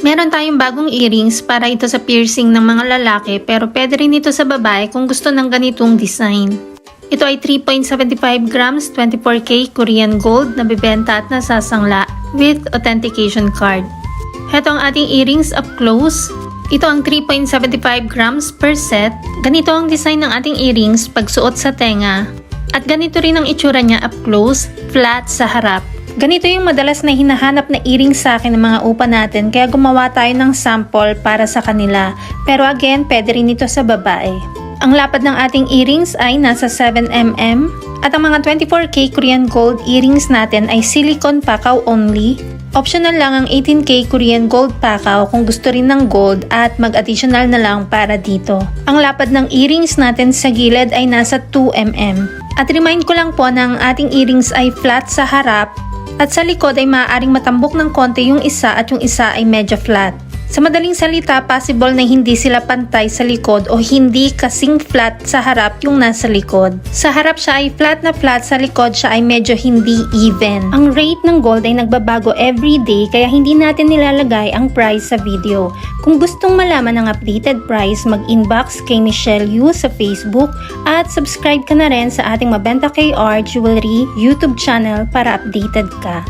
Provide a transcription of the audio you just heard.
Meron tayong bagong earrings para ito sa piercing ng mga lalaki pero pwede rin ito sa babae kung gusto ng ganitong design. Ito ay 3.75 grams, 24K Korean gold na bibenta at nasasangla with authentication card. Ito ang ating earrings up close. Ito ang 3.75 grams per set. Ganito ang design ng ating earrings pag suot sa tenga. At ganito rin ang itsura niya up close, flat sa harap. Ganito yung madalas na hinahanap na earrings sa akin ng mga upa natin kaya gumawa tayo ng sample para sa kanila. Pero again, pwede rin ito sa babae. Ang lapad ng ating earrings ay nasa 7mm at ang mga 24K Korean gold earrings natin ay silicone pakaw only. Optional lang ang 18K Korean gold pakaw kung gusto rin ng gold at mag-additional na lang para dito. Ang lapad ng earrings natin sa gilid ay nasa 2mm. At remind ko lang po na ang ating earrings ay flat sa harap at sa likod ay maaaring matambok ng konti yung isa at yung isa ay medyo flat. Sa madaling salita, possible na hindi sila pantay sa likod o hindi kasing flat sa harap yung nasa likod. Sa harap siya ay flat na flat, sa likod siya ay medyo hindi even. Ang rate ng gold ay nagbabago every day kaya hindi natin nilalagay ang price sa video. Kung gustong malaman ang updated price, mag-inbox kay Michelle Yu sa Facebook at subscribe ka na rin sa ating Mabenta KR Jewelry YouTube channel para updated ka.